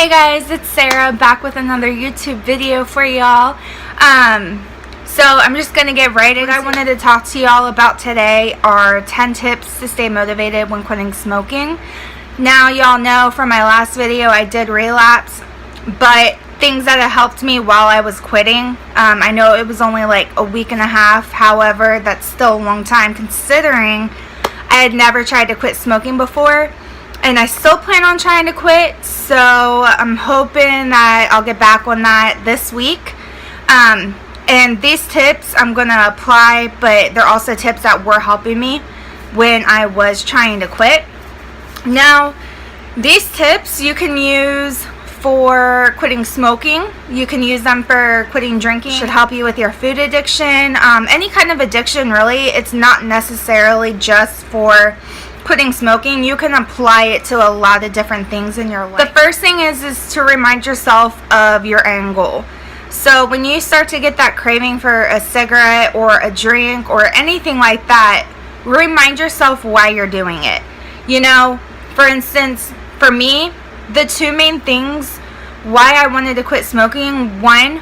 Hey guys, it's Sarah back with another YouTube video for y'all. So I'm just gonna get right in. What I wanted to talk to y'all about today are 10 tips to stay motivated when quitting smoking. Now y'all know from my last video I did relapse, but things that have helped me while I was quitting. I know it was only like a week and a half, however that's still a long time considering I had never tried to quit smoking before. And I still plan on trying to quit, so I'm hoping that I'll get back on that this week. And these tips I'm going to apply, but they're also tips that were helping me when I was trying to quit. Now, these tips you can use for quitting smoking. You can use them for quitting drinking. Should help you with your food addiction. Any kind of addiction, really. It's not necessarily just for quitting smoking. You can apply it to a lot of different things in your life. The first thing is to remind yourself of your end goal. So when you start to get that craving for a cigarette or a drink or anything like that, remind yourself why you're doing it. You know, for instance, for me, the two main things why I wanted to quit smoking: one,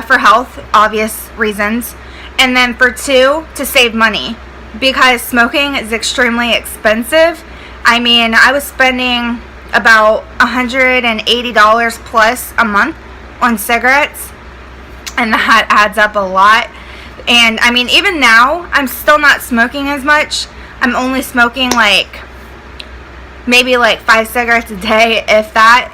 for health, obvious reasons, and then for two, to save money. Because smoking is extremely expensive. I mean, I was spending about $180 plus a month on cigarettes, and that adds up a lot. And I mean, even now, I'm still not smoking as much. I'm only smoking like maybe like 5 cigarettes a day, if that.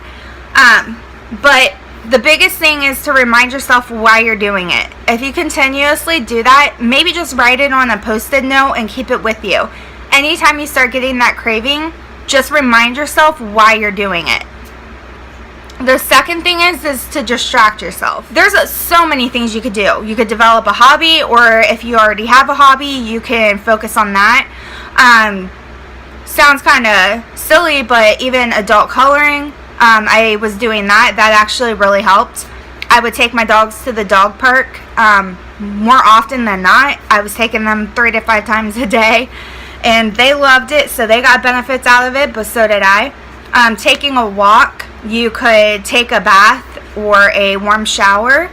But the biggest thing is to remind yourself why you're doing it. If you continuously do that, maybe just write it on a post-it note and keep it with you. Anytime you start getting that craving, just remind yourself why you're doing it. The second thing is to distract yourself. There's so many things you could do. You could develop a hobby, or if you already have a hobby, you can focus on that. Sounds kind of silly, but even adult coloring, I was doing that. That actually really helped. I would take my dogs to the dog park more often than not. I was taking them 3 to 5 times a day, and they loved it, so they got benefits out of it, but so did I. Taking a walk, you could take a bath or a warm shower.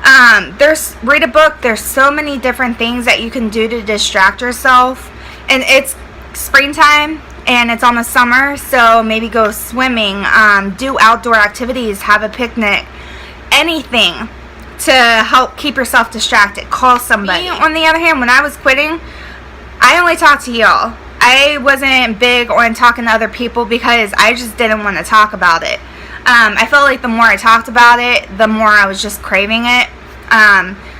Read a book. There's so many different things that you can do to distract yourself, and it's springtime and it's almost summer, so maybe go swimming, do outdoor activities, have a picnic, anything to help keep yourself distracted. Call somebody. Me, on the other hand, when I was quitting, I only talked to y'all. I wasn't big on talking to other people because I just didn't want to talk about it. I felt like the more I talked about it, the more I was just craving it.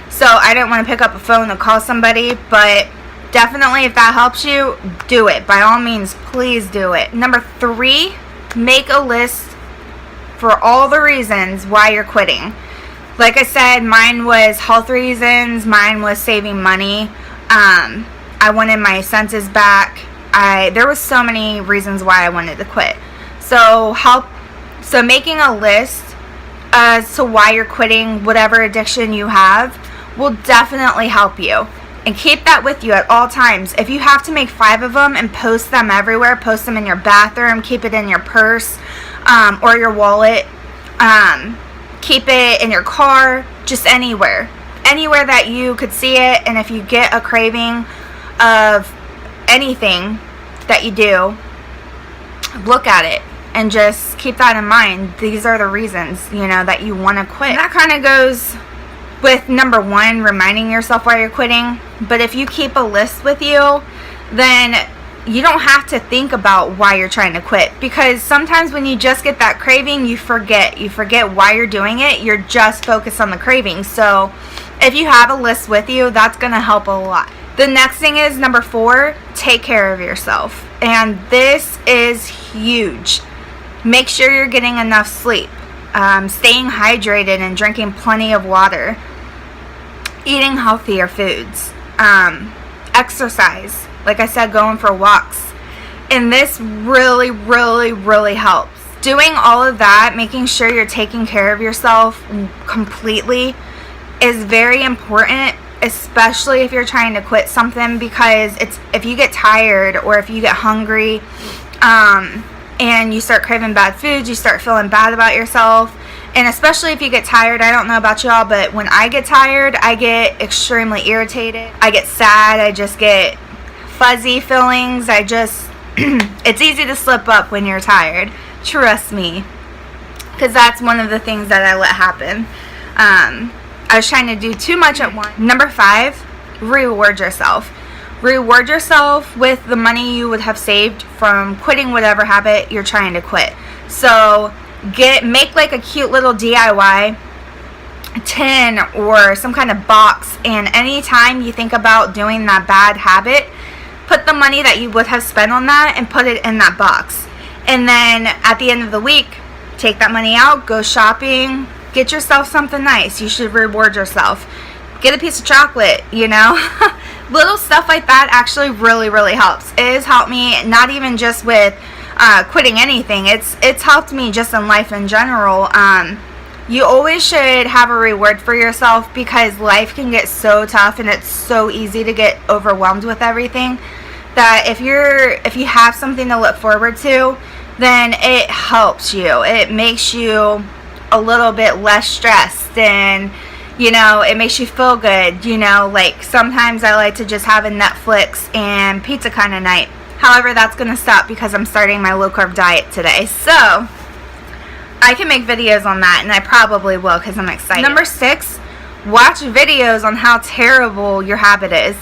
So I didn't want to pick up a phone and call somebody, but definitely, if that helps you, do it. By all means, please do it. Number 3, make a list for all the reasons why you're quitting. Like I said, mine was health reasons. Mine was saving money. I wanted my senses back. There was so many reasons why I wanted to quit. So making a list as to why you're quitting whatever addiction you have will definitely help you. And keep that with you at all times. If you have to make 5 of them and post them everywhere, post them in your bathroom, keep it in your purse or your wallet, keep it in your car, just anywhere that you could see it. And if you get a craving of anything that you do, look at it and just keep that in mind. These are the reasons, that you want to quit. And that kind of goes with number 1, reminding yourself why you're quitting. But if you keep a list with you, then you don't have to think about why you're trying to quit, because sometimes when you just get that craving, you forget why you're doing it. You're just focused on the craving. So if you have a list with you, that's going to help a lot. The next thing is number 4, take care of yourself. And this is huge. Make sure you're getting enough sleep, staying hydrated and drinking plenty of water, eating healthier foods, exercise, like I said, going for walks. And this really, really, really helps. Doing all of that, making sure you're taking care of yourself completely, is very important, especially if you're trying to quit something, because if you get tired or if you get hungry and you start craving bad foods, you start feeling bad about yourself. And especially if you get tired, I don't know about y'all, but when I get tired, I get extremely irritated. I get sad. I just get fuzzy feelings. It's easy to slip up when you're tired. Trust me. Because that's one of the things that I let happen. I was trying to do too much at once. Number 5, reward yourself. Reward yourself with the money you would have saved from quitting whatever habit you're trying to quit. So make like a cute little DIY tin or some kind of box, and anytime you think about doing that bad habit, put the money that you would have spent on that and put it in that box. And then at the end of the week, take that money out, go shopping, get yourself something nice. You should reward yourself. Get a piece of chocolate, you know. Little stuff like that actually really, really helps. It has helped me, not even just with quitting anything. It's helped me just in life in general. You always should have a reward for yourself, because life can get so tough and it's so easy to get overwhelmed with everything, that if you have something to look forward to, then it helps you. It makes you a little bit less stressed, and you know, it makes you feel good. You know, like sometimes I like to just have a Netflix and pizza kind of night. However, that's going to stop because I'm starting my low-carb diet today. So, I can make videos on that, and I probably will because I'm excited. Number 6, watch videos on how terrible your habit is.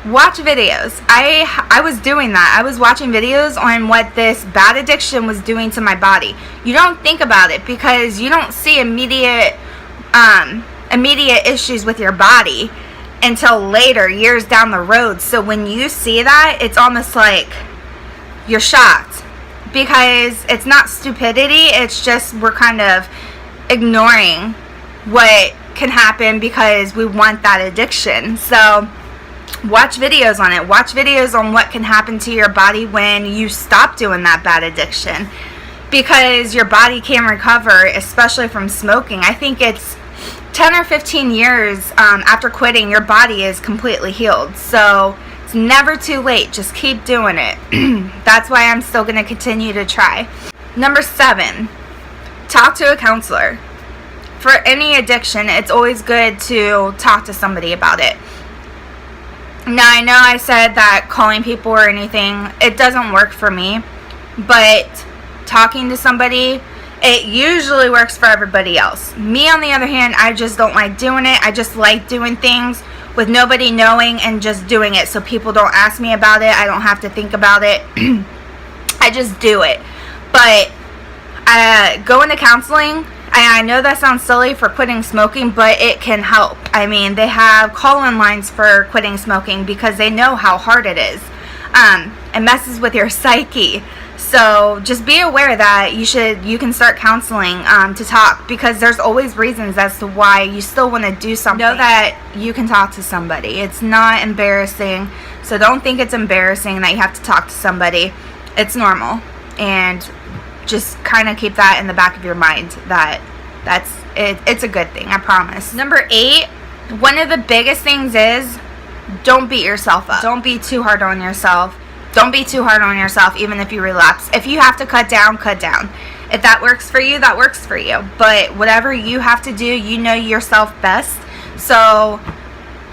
Watch videos. I was doing that. I was watching videos on what this bad addiction was doing to my body. You don't think about it because you don't see immediate issues with your body until later, years down the road. So when you see that, it's almost like you're shocked, because it's not stupidity, it's just we're kind of ignoring what can happen because we want that addiction. So watch videos on it. Watch videos on what can happen to your body when you stop doing that bad addiction, because your body can recover, especially from smoking. I think it's 10 or 15 years after quitting, your body is completely healed. So it's never too late. Just keep doing it. That's why I'm still going to continue to try. Number 7, talk to a counselor. For any addiction, it's always good to talk to somebody about it. Now, I know I said that calling people or anything, it doesn't work for me, but talking to somebody, it usually works for everybody else. Me, on the other hand, I just don't like doing it. I just like doing things with nobody knowing and just doing it so people don't ask me about it. I don't have to think about it. I just do it. But going to counseling, I know that sounds silly for quitting smoking, but it can help. I mean, they have call-in lines for quitting smoking because they know how hard it is. It messes with your psyche. So just be aware that you can start counseling to talk, because there's always reasons as to why you still want to do something. Know that you can talk to somebody. It's not embarrassing. So don't think it's embarrassing that you have to talk to somebody. It's normal. And just kind of keep that in the back of your mind, that it's a good thing, I promise. Number 8, one of the biggest things is don't beat yourself up. Don't be too hard on yourself. Don't be too hard on yourself, even if you relapse. If you have to cut down, cut down. If that works for you, that works for you. But whatever you have to do, you know yourself best. So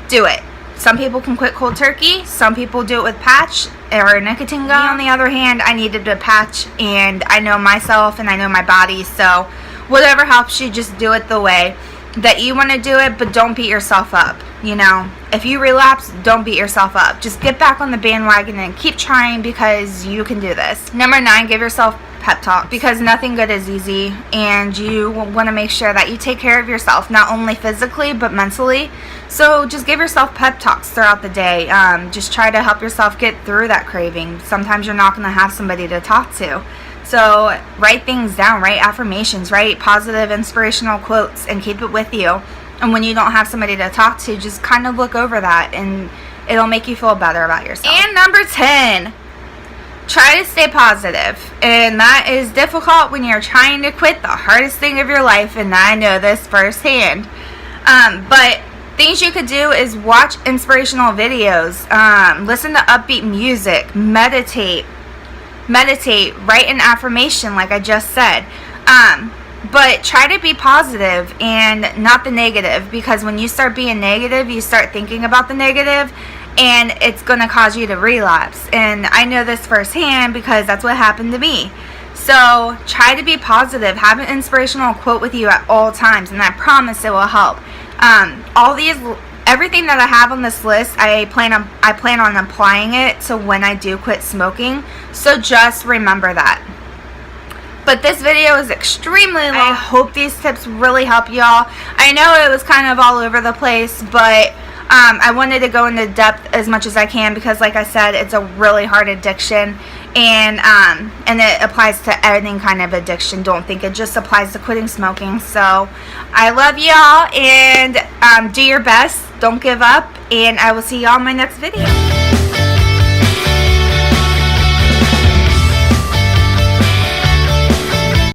do it. Some people can quit cold turkey. Some people do it with patch or nicotine gum. Me, on the other hand, I needed a patch, and I know myself and I know my body. So whatever helps you, just do it the way that you want to do it, but don't beat yourself up. You know, if you relapse, don't beat yourself up. Just get back on the bandwagon and keep trying, because you can do this. Number 9, give yourself pep talk, because nothing good is easy, and you want to make sure that you take care of yourself, not only physically but mentally. So just give yourself pep talks throughout the day. Just try to help yourself get through that craving. Sometimes you're not going to have somebody to talk to. So write things down, write affirmations, write positive inspirational quotes, and keep it with you. And when you don't have somebody to talk to, just kind of look over that, and it'll make you feel better about yourself. And number 10, try to stay positive. And that is difficult when you're trying to quit the hardest thing of your life, and I know this firsthand. But things you could do is watch inspirational videos, listen to upbeat music, meditate, meditate, write an affirmation like I just said. But try to be positive and not the negative, because when you start being negative, you start thinking about the negative, and it's going to cause you to relapse. And I know this firsthand because that's what happened to me. So try to be positive. Have an inspirational quote with you at all times, and I promise it will help. Everything that I have on this list, I plan on applying it to when I do quit smoking. So just remember that. But this video is extremely long. I hope these tips really help y'all. I know it was kind of all over the place, but I wanted to go into depth as much as I can because, like I said, it's a really hard addiction, and it applies to any kind of addiction. Don't think it just applies to quitting smoking. So I love y'all, and do your best. Don't give up, and I will see y'all in my next video.